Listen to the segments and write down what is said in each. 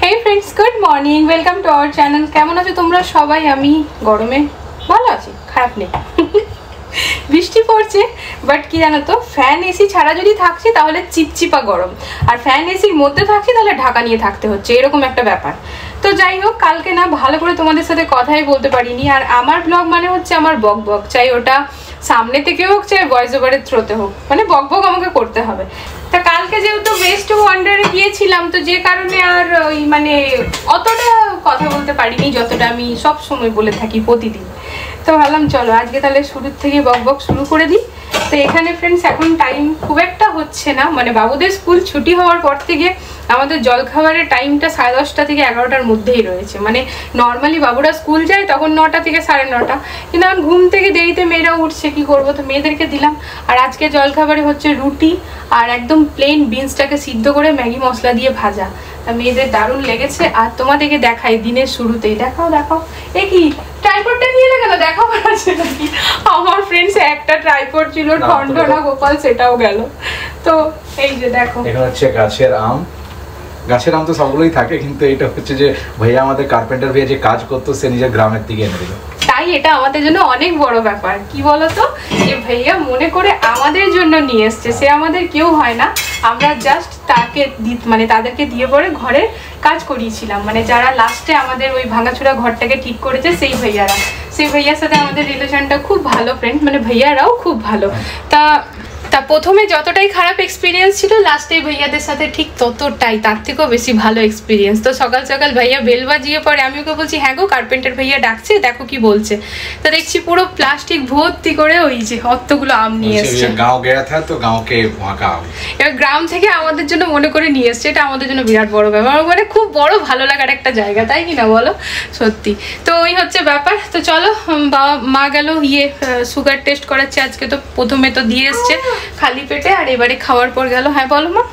Hey friends good morning welcome to our channel. केमन आছো তোমরা সবাই? আমি গরমে ভালো আছি, খারাপ নেই। বৃষ্টি পড়ছে বাট কি জানো তো, ফ্যান এসি ছাড়া যদি থাকছি তাহলে চিপচিপা গরম, আর ফ্যান এসির মধ্যে থাকছি তাহলে ঢাকা নিয়ে থাকতে হচ্ছে, এরকম একটা ব্যাপার। তো যাই হোক, কালকে না ভালো করে তোমাদের সাথে কথাই বলতে পারিনি। আর আমার ব্লগ মানে হচ্ছে আমার বক বক, চাই ওটা সামনে থেকে হোক চাই ভয়েস ওভারের থ্রোতে হোক, মানে বক বক আমাকে করতে হবে। তা কালকে যেহেতু বেস্ট ওয়ান্ডারে গিয়েছিলাম, তো যে কারণে আর ওই মানে অতটা কথা বলতে পারিনি যতটা আমি সব সময় বলে থাকি প্রতিদিন। তো ভাবলাম চলো আজকে তাহলে শুরুর থেকে বক বক শুরু করে দিই। তো এখানে ফ্রেন্ডস এখন টাইম খুব একটা হচ্ছে না, মানে বাবুদের স্কুল ছুটি হওয়ার পর থেকে আমাদের জলখাবারের টাইমটা 10:30 থেকে 11টার মধ্যেই রয়েছে। মানে নর্মালি বাবুরা স্কুল যায় তখন 9টা থেকে 9:30, কিন্তু এখন ঘুম থেকে দেরিতে মেয়েরা উঠছে, কি করবো, তো মেয়েদেরকে দিলাম। আর আজকে জলখাবারে হচ্ছে রুটি আর একদম প্লেন বিনসটাকে সিদ্ধ করে ম্যাগি মশলা দিয়ে ভাজা। মেয়েদের দারুণ লেগেছে। আর তোমাদেরকে দেখাই দিনের শুরুতেই, দেখাও দেখাও, এ কি ট্রাইপডটা নিয়ে গেল, দেখাও আছে নাকি? আমার ফ্রেন্ডস একটা ট্রাইপড ছিল, ঠনঠনা গোপাল সেটাও গেল। তো এই যে দেখো, এটা হচ্ছে গাছের আম। গাছের আম তো সবগুলোই থাকে, কিন্তু এটা হচ্ছে যে ভাইয়া আমাদের কার্পেন্টার ভাইয়া যে কাজ করতো সে নিজের গ্রামের দিকে এনে দিল, তাই এটা আমাদের জন্য অনেক বড় ব্যাপার। কি বলতো, যে ভাইয়া মনে করে আমাদের জন্য নিয়ে এসছে, সে আমাদের কেউ হয় না, আমরা জাস্ট তাকে মানে তাদেরকে দিয়ে পরে ঘরের কাজ করিয়েছিলাম। মানে যারা লাস্টে আমাদের ওই ভাঙাচোরা ঘরটাকে ঠিক করেছে সেই ভাইয়ারা, সেই ভাইয়ার সাথে আমাদের রিলেশনটা খুব ভালো ফ্রেন্ড, মানে ভাইয়ারাও খুব ভালো। তা প্রথমে যতটাই খারাপ এক্সপিরিয়েন্স ছিল, লাস্টে ভাইয়াদের সাথে ঠিক ততটাই, তার থেকেও বেশি ভালো এক্সপিরিয়েন্স। তো সকাল সকাল ভাইয়া বেল বাজিয়ে পরে আমি ওকে বলছি হ্যাঁ গো কার্পেন্টার ভাইয়া ডাকছে, দেখো কি বলছে। তো দেখছি পুরো প্লাস্টিক ভর্তি করে ওই যে অতগুলো আম নিয়ে এসছে। গাঁও গেয়া থা তো গাঁও কে ভাঁকা আম, এবার গ্রাম থেকে আমাদের জন্য মনে করে নিয়ে এসছে, এটা আমাদের জন্য বিরাট বড় ব্যাপার, মানে খুব বড় ভালো লাগার একটা জায়গা, তাই কি না বলো? সত্যি। তো ওই হচ্ছে ব্যাপার। তো চলো, বাবা মা গেল সুগার টেস্ট করাচ্ছে আজকে। তো প্রথমে তো দিয়ে এসছে খালি পেটে, আর এবারে খাওয়ার পর গেল। হ্যাঁ বলো মা,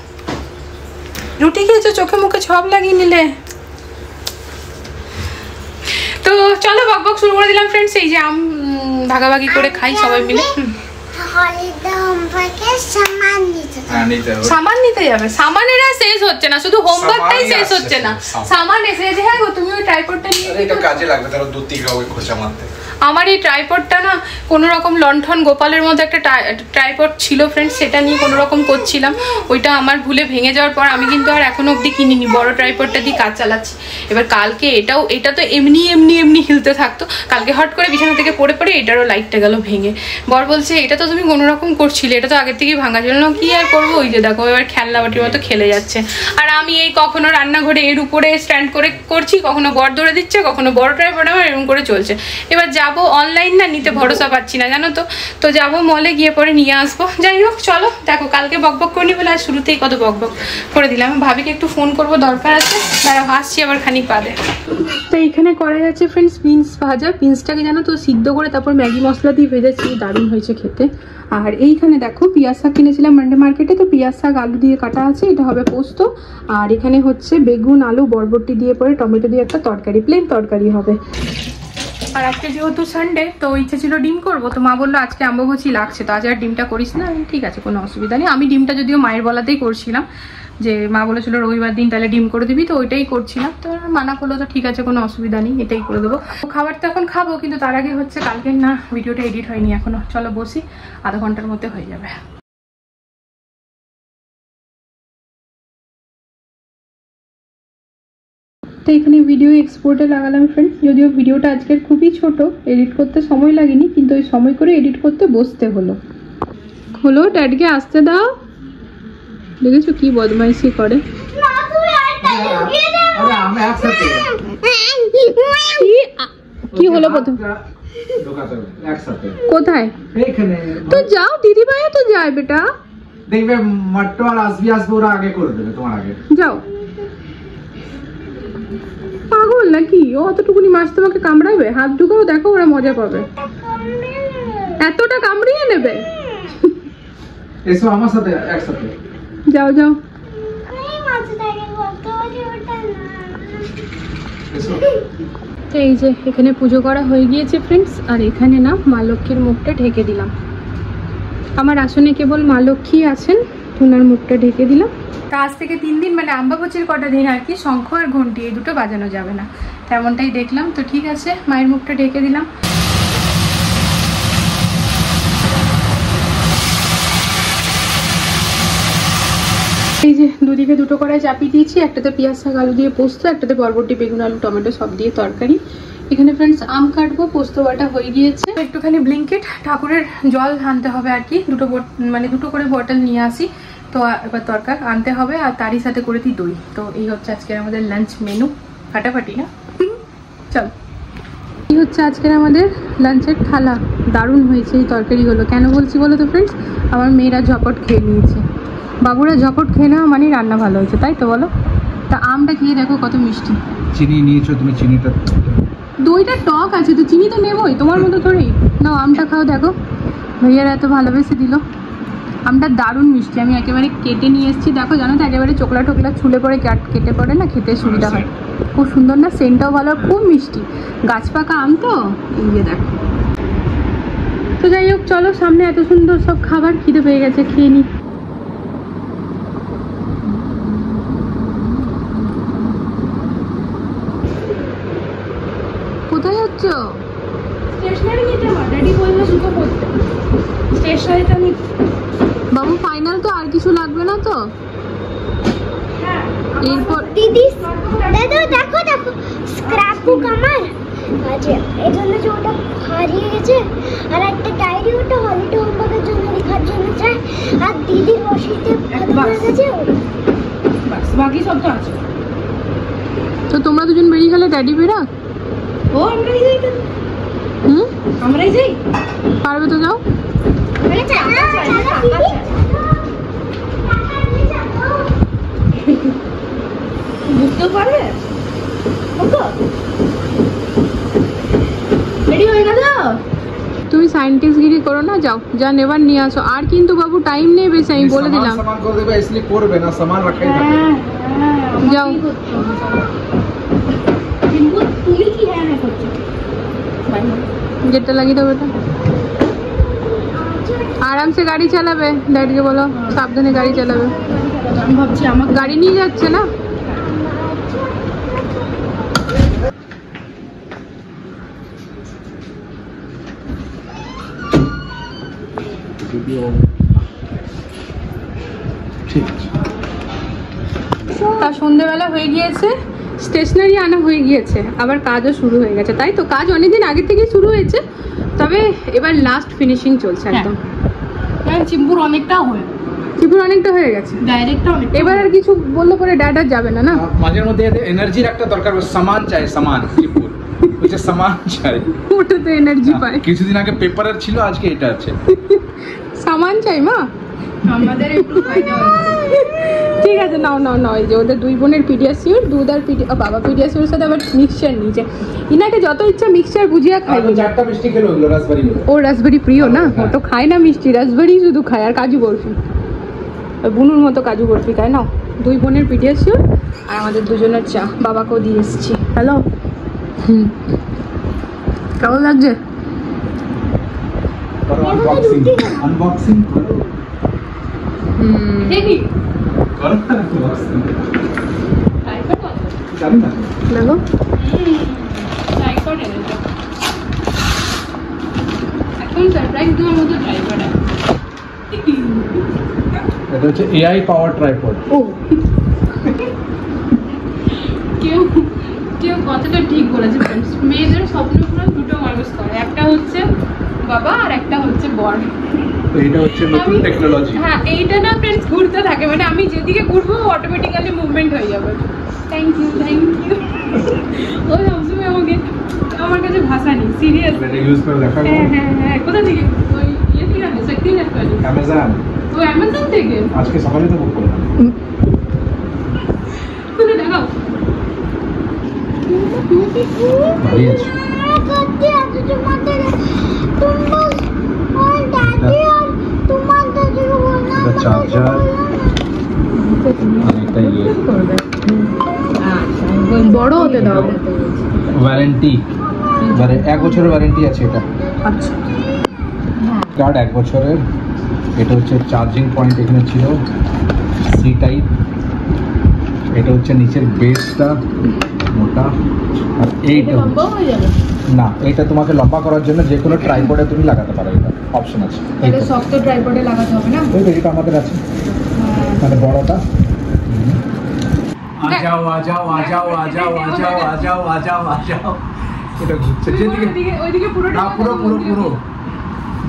রুটি খেয়েছো, চোখে মুখে ছপ লাগিয়ে নিলে। তো চলো বক বক শুরু করে দিলাম ফ্রেন্ডস। এই যে আম ভাগাভাগি করে খাই সবাই মিলে। সামান নিতে যাবে? সামানের আর শেষ হচ্ছে না, শুধু হোমওয়ার্কটাই শেষ হচ্ছে না, সামান এসেছে। হ্যাঁ গো, তুমি ওই ট্রাইপডটা নিয়ে এটা কাজে লাগবে, তার দুটি গাওয়ে খোঁচা মারতে। আমার এই ট্রাইপডটা না কোনো রকম লণ্ঠন গোপালের মধ্যে একটা ট্রাইপড ছিল ফ্রেন্ডস, সেটা নিয়ে কোনো রকম করছিলাম, ওইটা আমার ভুলে ভেঙে যাওয়ার পর আমি কিন্তু আর এখনো অবধি কিনিনি, বড় ট্রাইপডটা দিয়ে কাজ চালাচ্ছি। এবার কালকে এটা তো এমনি এমনি এমনি হিলতে থাকতো, কালকে হট করে বিছানা থেকে পড়ে পড়ে এটারও লাইটটা গেল ভেঙে। বর বলছে এটা তো তুমি কোনো রকম করছিলে, এটা তো আগের থেকেই ভাঙা ছিল না, কি আর করবো, ওই যে দেখো এবার খেলনা বাটির মতো খেলে যাচ্ছে। আর আমি এই কখনো রান্নাঘরে এর উপরে স্ট্যান্ড করে করছি, কখনো বর ধরে দিচ্ছে, কখনো বড় ট্রাইপড আমার এরকম করে চলছে। এবার যাবো অনলাইন না নিতে ভরসা পাচ্ছি না জানো তো, তো যাবো মলে গিয়ে পরে নিয়ে আসবো। যাই হোক চলো, দেখো কালকে বকবক করিনি বলে আর শুরুতেই কত বকবক করে দিলাম। ভাবিকে একটু ফোন করবো, দরকার আছে, তারা আসছি আবার খানিক বাদে। তো এইখানে করা যাচ্ছে ফ্রেন্ডস বিনস ভাজা। বিনসটাকে জানো তো সিদ্ধ করে তারপর ম্যাগি মশলা দিয়ে ভেজেছি, দারুণ হয়েছে খেতে। আর এইখানে দেখো পিঁয়াজ শাক কিনেছিলাম মান্ডে মার্কেটে, তো পিঁয়াজ শাক আলু দিয়ে কাটা আছে, এটা হবে পোস্ত। আর এখানে হচ্ছে বেগুন আলু বরবটি দিয়ে পরে টমেটো দিয়ে একটা তরকারি, প্লেন তরকারি হবে। আর আজকে যেহেতু সানডে, তো ইচ্ছে ছিল ডিম করবো, তো মা বললো আজকে আম্বভুচি লাগছে, তো আজ আর ডিমটা করিস না। ঠিক আছে, কোনো অসুবিধা নেই। আমি ডিমটা যদিও মায়ের বলাতেই করছিলাম, যে মা বলেছিল রবিবার দিন তাহলে ডিম করে দিবি, তো ওইটাই করছিলাম। তো মানা করলো তো ঠিক আছে, কোনো অসুবিধা নেই, এটাই করে দেবো। খাবার তো এখন খাবো, কিন্তু তার আগে হচ্ছে কালকে না ভিডিওটা এডিট হয়নি এখনো, চলো বসি, আধা ঘন্টার মধ্যে হয়ে যাবে। তো এখানে ভিডিও এক্সপোর্টে লাগালাম ফ্রেন্ডস, যদিও ভিডিওটা আজকের খুবই ছোট, এডিট করতে সময় লাগেনি, কিন্তু ওই সময় করে এডিট করতে বসতে হলো। ড্যাডকে আসতে দাও, দেখেছো কি বদমাইশি করে। কি হলো প্রথম? কোথায়? তো যাও, দিদি ভাইয়া তো যায় বেটা, দেখবে মাট্টো আর আসবি ওরা আগে করে দেবে তোমার আগে, যাও। পাগল নাকি ও? অতটুকুনি মাছ তোমাকে কামড়াবে? হাত ঢুকাও, দেখো ওরা মজা পাবে। এতটা কামড়িয়ে নেবে? এসো আমার সাথে একসাথে, যাও যাও। তো এই যে এখানে পুজো করা হয়ে গিয়েছে ফ্রেন্ডস, আর এখানে না মা লক্ষ্মীর মুখটা ঢেকে দিলাম। আমার আসনে কেবল মা লক্ষ্মী আছেন, তুনার মুখটা ঢেকে দিলাম। তা আজ থেকে 3 দিন মানে আম্বাবচির কটা দিন আর কি শঙ্খ আর ঘন্টি এই দুটো বাজানো যাবে না, তেমনটাই দেখলাম। তো ঠিক আছে, মায়ের মুখটা ঢেকে দিলাম। এই যে দুদিকে দুটো কড়াই চাপিয়ে দিয়েছি, একটাতে পেঁয়াজ শাক আলু দিয়ে পোস্ত, একটাতে বরবটি বেগুন আলু টমেটো সব দিয়ে তরকারি। এখানে ফ্রেন্ডস আম কাটবো, পোস্ত বাটা হয়ে গিয়েছে। একটুখানি ব্লিঙ্কিট ঠাকুরের জল আনতে হবে আর কি, দুটো করে বটল নিয়ে আসি। তো এবার তরকার আনতে হবে আর তারই সাথে করে দিই দই। তো এই হচ্ছে আজকের আমাদের লাঞ্চ মেনু, ফাটাফাটি না? চল, এই হচ্ছে আজকের আমাদের লাঞ্চের থালা। দারুণ হয়েছে এই তরকারিগুলো। কেন বলছি বলো তো ফ্রেন্ডস, আমার মেয়েরা ঝপট খেয়ে নিয়েছে। বাবুরা ঝপট খেয়ে নেওয়া মানে রান্না ভালো হয়েছে, তাই তো বলো? তা আমটা খেয়ে দেখো কত মিষ্টি। চিনি নিয়েছো তুমি? চিনিটা, দইটা টক আছে তো চিনি তো নেবই, তোমার মতো থোড়ি। নাও আমটা খাও, দেখো ভাইয়ারা এত ভালোবেসে দিল। আমটা দারুণ মিষ্টি, আমি একেবারে কেটে নিয়ে এসেছি। দেখো জানো তো একেবারে চোকলা টোকলা ছুলে পরে কেটে পড়ে না, খেতে সুবিধা হয়। খুব সুন্দর না, সেন্টটাও ভালো, খুব মিষ্টি, গাছ পাকা আম তো। এই যে দেখো। তো যাই হোক চলো, সামনে এত সুন্দর সব খাবার, খিদে পেয়ে গেছে, খেয়ে নি। কোথায় যাচ্ছ? স্টেশনারি নিতে হবে, ড্যাডি বললো দুটো করতে। স্টেশনারিটা নি বাবু, ফাইনাল তো, আর কিছু লাগবে না তো? এরপর দিদি দেখো দেখো স্ক্র্যাপ বুক আমার আছে, এই জন্য যে ওটা হারিয়ে গেছে, আর একটা ডায়েরি ওটা হলিডে হোমওয়ার্কের জন্য লেখার জন্য চাই, আর দিদির রসিদে হয়ে গেছে, বাস বাকি সব তো আছে। তো তোমরা দুজন বেরিয়ে গেলে, ড্যাডি বেরা? ও আমরাই যাই তো। আমরাই যাই, পারবে তো? যাও। বুঝতে পারবে? রেডি হয়ে গেল? তুমি সায়েন্টিস্টগিরি করো না, যাও যা নেবার নিয়ে আসো। আর কিন্তু বাবু টাইম নেই বেশি, আমি বলে দিলাম। সামান করে দেবে, इसलिए করবে না, সামান রাখাই থাকে। যাও। কিন্তু তুমি কি হ্যাঁ করছো? গেটটা লাগিয়ে দাও বেটা। आराम से गाड़ी চালাবে, ড্যাড কে বলো সাবধানে গাড়ি চালাবে। আমি ভাবছি আমাকে গাড়ি নিয়ে যাচ্ছে না। ঠিক আছে। তা সন্ধ্যেবেলা হয়ে গিয়েছে, স্টেশনারি আনা হয়ে গিয়েছে, আবার কাজও শুরু হয়ে গেছে। তাই তো, কাজ অনেকদিন আগে থেকেই শুরু হয়েছে, তবে এবার লাস্ট ফিনিশিং চলছে একদম। চিম্পুর অনেকটা হয়ে গেছে, ডাইরেক্ট এবার আর কিছু বললে পরে ড্যাড আর যাবে না। না মাঝের মধ্যে এনার্জির একটা দরকার, সামান চাই, সামান চিম্পুর বুঝছে, সামান চাই, ওটাতে এনার্জি পায়। কিছুদিন আগে পেপারের ছিল, আজকে এটা আছে, সামান চাই মা আমাদের একটু ফায়দা হয়। ঠিক আছে, নাও নাও নাও। এই যে ওদের দুই বোনের পিডিয়াসিওর, দুধ আর বাবা পিডিয়াসিওর সাথে আবার মিক্সচার নিয়েছে। ইনাকে যত ইচ্ছা মিক্সচার বুঝিয়া খাই। চারটা মিষ্টি খেলো, ওগুলো রাসবেরি। ও রাসবেরি প্রিয় না, ও তো খায় না মিষ্টি, রাসবেরি শুধু খায়, আর কাজু বরফি, বুনুর মতো কাজু বরফি খায়। নাও, দুই বোনের পিডিয়াসিওর আর আমাদের দুজনের চা, বাবাকেও দিয়ে এসেছি। হ্যালো, কেমন লাগছে? আনবক্সিং করো, দেখি করো আনবক্সিং, জানি না দেখো ট্রাই করে দেখো। এখন সারপ্রাইজ দেওয়ার মতো ট্রাই করে। এটা হচ্ছে এআই পাওয়ার ট্রাইপড। ও কেউ কথাটা ঠিক বলেছে ফ্রেন্ডস, মেয়েদের স্বপ্ন পূরণ দুটো মানুষ করে, একটা হচ্ছে বাবা আর একটা হচ্ছে বর। তো এটা হচ্ছে নতুন টেকনোলজি। হ্যাঁ, এইটা না ফ্রেন্ডস ঘুরতে থাকে, মানে আমি যেদিকে ঘুরবো অটোমেটিক্যালি মুভমেন্ট হয়ে যাবে। থ্যাংক ইউ ও সবসময় আমাকে, আমার কাছে ভাষা নেই, সিরিয়াস। এটা ইউজ করে দেখা গেল। হ্যাঁ কোথা থেকে? ওই ইয়ে থেকে আনে, শক্তি ইলেকট্রনিক্স, অ্যামাজন। ও অ্যামাজন থেকে আজকে সকালে তো বুক করলাম। কোথা দেখাও? ভালো আছে। চার্জার, এটা ইয়ে বড় হতে দাও। ওয়ারেন্টি, মানে 1 বছরের ওয়ারেন্টি আছে এটা। আচ্ছা, কার্ড 1 বছরের, এটা হচ্ছে চার্জিং পয়েন্ট, এখানে ছিল সি টাইপ। এটা হচ্ছে নিচের বেসটা মোটা, আর এইটা না, এটা তোমাকে লম্বা করার জন্য যে কোনো ট্রাইপডে তুমি লাগাতে পারো, এটা অপশন আছে। এটা শক্ত ট্রাইপডে লাগাতে হবে না? ওই তো যেটা আমাদের আছে, মানে বড়টা। আজাও আজাও আজাও আজাও আজাও আজাও আজাও আজাও, এটা ঘুরছে যেদিকে, ওইদিকে পুরো না পুরো পুরো পুরো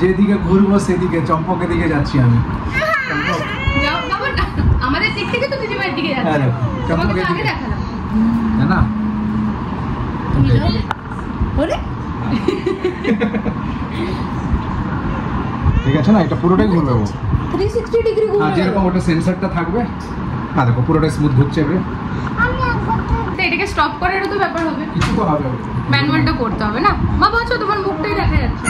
যেদিকে ঘুরবো সেদিকে, চম্পকের দিকে যাচ্ছি আমি। যাও বাবা, আমাদের দিক থেকে তো দিদিমার দিকে যাচ্ছে। হ্যাঁ, তোমাকে তো চম্পকের আগে দিকে, দেখালাম। হ্যাঁ না? ওরে ঠিক আছে না, এটা পুরোটাই ঘুরবে ও। 360 ডিগ্রি ঘুরবে। আর যেরকম ওটা সেন্সরটা থাকবে, হ্যাঁ দেখো পুরোটাই স্মুথ ঘুরছে এবারে। তো এটাকে স্টপ করারও তো ব্যাপার হবে, কিছু তো হবে, ম্যানুয়ালটা করতে হবে না? বাবা আচ্ছা, তোমার মুখটাই দেখা যাচ্ছে।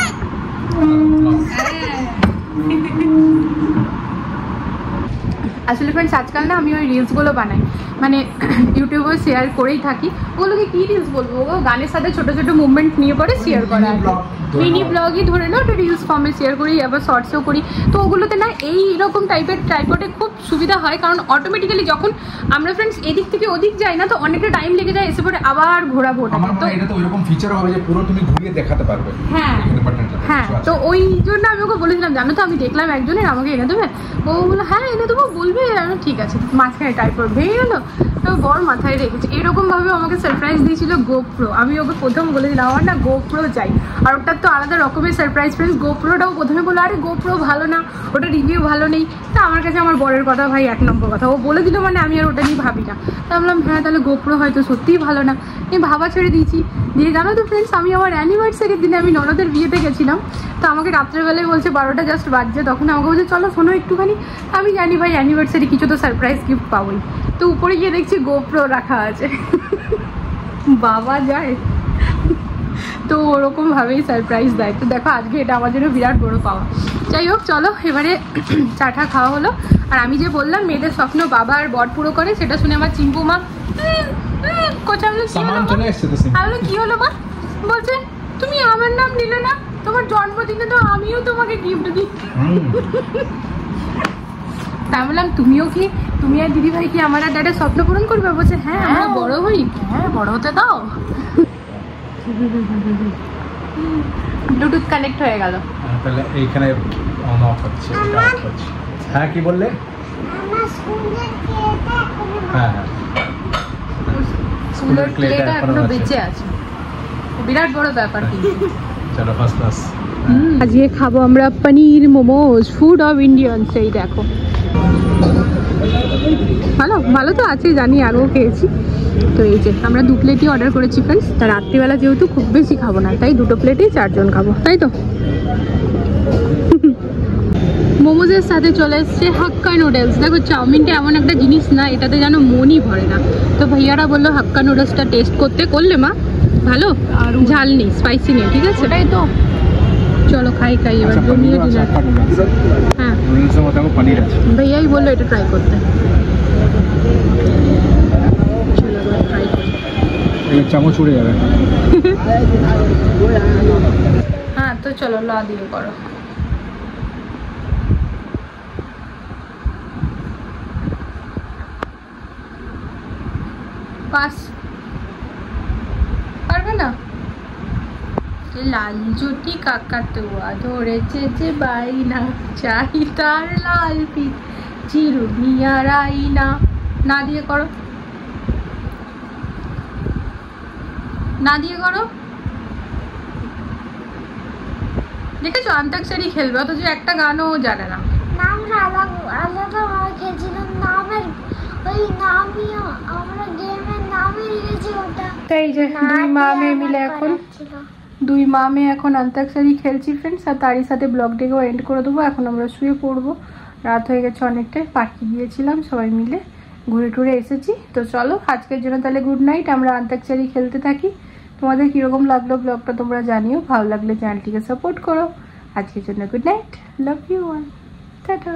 আসলে ফ্রেন্ডস, আজকাল না আমি ওই রিলসগুলো বানাই, মানে ইউটিউবে শেয়ার করেই থাকি। ওগুলোকে কি রিলস বলবো, ও গানের সাথে ছোট ছোট মুভমেন্ট নিয়ে পরে শেয়ার করা আর মিনি ব্লগই ধরে নাও, ওটা রিলস ফর্মে শেয়ার করি, আবার শর্টসও করি। তো ওগুলোতে না এই রকম টাইপের ট্রাইপডে খুব সুবিধা হয়, কারণ অটোমেটিক্যালি যখন আমরা ফ্রেন্ডস এদিক থেকে ওদিক যাই না, তো অনেকটা টাইম লেগে যায়, এসে পরে আবার ঘোরাবো। আমার মনে হয় এটা তো ওইরকম ফিচার হবে যে পুরো তুমি ঘুরিয়ে দেখাতে পারবে। হ্যাঁ হ্যাঁ, তো ওই জন্য আমি ওকে বলেছিলাম, জানো তো আমি দেখলাম একজনের, আমাকে এনে দেবে? ও বললো হ্যাঁ এনে দেবো, বলবে। আমি ঠিক আছে। মাঝখানে ট্রাইপড ভেঙে গেলো, তো বড় মাথায় রেখেছে। এরকমভাবে আমাকে সারপ্রাইজ দিয়েছিল গোপ্রো। আমি ওকে প্রথম বলেছিলাম আমার না গোপ্রো চাই, আর ওটার তো আলাদা রকমের সারপ্রাইজ ফ্রেন্ডস। গোপ্রোটাও প্রথমে বললো আরে গোপ্রো ভালো না, ওটা রিভিউ ভালো নেই। তা আমার কাছে আমার বরের কথা ভাই 1 নম্বর কথা, ও বলে দিল মানে আমি আর ওটা নিয়ে ভাবি না। তা বললাম হ্যাঁ তাহলে গোপ্রো হয়তো সত্যিই ভালো না, আমি ভাবা ছেড়ে দিয়েছি। দিয়ে জানো তো ফ্রেন্ডস, আমি আমার অ্যানিভার্সারির দিনে আমি ননদের বিয়েতে গেছিলাম, তো আমাকে রাত্রেবেলায় বলছে 12টা জাস্ট বাজছে, তখন আমাকে বলছে চলো শোনো একটুখানি। আমি জানি ভাই অ্যানিভার্সারি কিছু তো সারপ্রাইজ গিফট পাবোই, তো উপরে গিয়ে দেখছি গোপ্রো রাখা আছে। বাবা যায়, তো ওরকমভাবেই সারপ্রাইজ দেয়। তো দেখো আজকে এটা আমার জন্য বিরাট বড় পাওয়া। যাই হোক চলো, এবারে চাটা খাওয়া হলো। আর আমি যে বললাম মেয়েদের স্বপ্ন বাবা আর বর পুরো করে, সেটা শুনে আমার চিম্পু মা কি হলো মা, বলছে তুমি আমার নাম নিলে না, তোমার জন্মদিনে তো আমিও তোমাকে গিফট দিই। তা বললাম তুমিও কি, তুমি আর দিদি ভাই কি আমার আর দাদার স্বপ্ন পূরণ করবে? বলছে হ্যাঁ আমরা বড় হই। হ্যাঁ বড় হতে দাও। ব্লুটুথ কানেক্ট হয়ে গেল, তাহলে এইখানে অন অফ হচ্ছে, এটা অফ হচ্ছে। হ্যাঁ কি বললে? হ্যাঁ হ্যাঁ, স্কুলের ক্লেটা এখনো বেঁচে আছে, বিরাট বড় ব্যাপার। কিন্তু চলো ফার্স্ট ক্লাস। আজকে খাবো আমরা পনির মোমোজ, ফুড অফ ইন্ডিয়ান। সেই দেখো ভালো ভালো তো আছে জানি, আগেও খেয়েছি। তো এই যে আমরা 2 প্লেটই অর্ডার করেছি ফ্রেন্ডস। তা রাত্রিবেলা যেহেতু খুব বেশি খাবো না, তাই 2 প্লেটেই 4 জন খাবো, তাই তো। মোমোজের সাথে চলে এসছে হাক্কা নুডলস। দেখো চাউমিনটা এমন একটা জিনিস না, এটাতে যেন মনই ভরে না। তো ভাইয়ারা বললো হাক্কা নুডলসটা টেস্ট করতে, করলে মা ভালো, আর ঝাল নেই, স্পাইসি নেই, ঠিক আছে তাই তো। চলো খাই এবার জমিয়ে ডিনার। হ্যাঁ নুডলসের মধ্যে পনির আছে, ভাইয়াই বললো এটা ট্রাই করতে। চলো এবার ট্রাই করি। এই চামচ উড়ে যাবে। হ্যাঁ তো চলো লা দিয়ে করো। পাস পারবে না? লাল জুটি কাকাতুয়া ধরেছে যে বাইনা, চাই তার লাল পিঠ চিরুনিয়া রাইনা। না দিয়ে করো, না দিয়ে করো। দেখেছো অন্তাক্ষরী খেলবে, অথচ একটা গানও জানে না। আমরা আলাদা খেয়েছিলাম, নামের ওই নামই আমরা গেমের নামই লিখেছি ওটা। তাই যে দুই মা মেয়ে মিলে এখন এখন অন্তাক্ষরী খেলছি ফ্রেন্ডস। আর তারই সাথে ব্লগটাকেও এন্ড করে দেবো। এখন আমরা শুয়ে পড়বো, রাত হয়ে গেছে অনেকটাই। পার্কে গিয়েছিলাম সবাই মিলে, ঘুরে টুরে এসেছি। তো চলো আজকের জন্য তাহলে গুড নাইট। আমরা অন্তাক্ষরী খেলতে থাকি। তোমাদের কীরকম লাগলো ব্লগটা তোমরা জানিও, ভালো লাগলে চ্যানেলটিকে সাপোর্ট করো। আজকের জন্য good night, love you all, tata.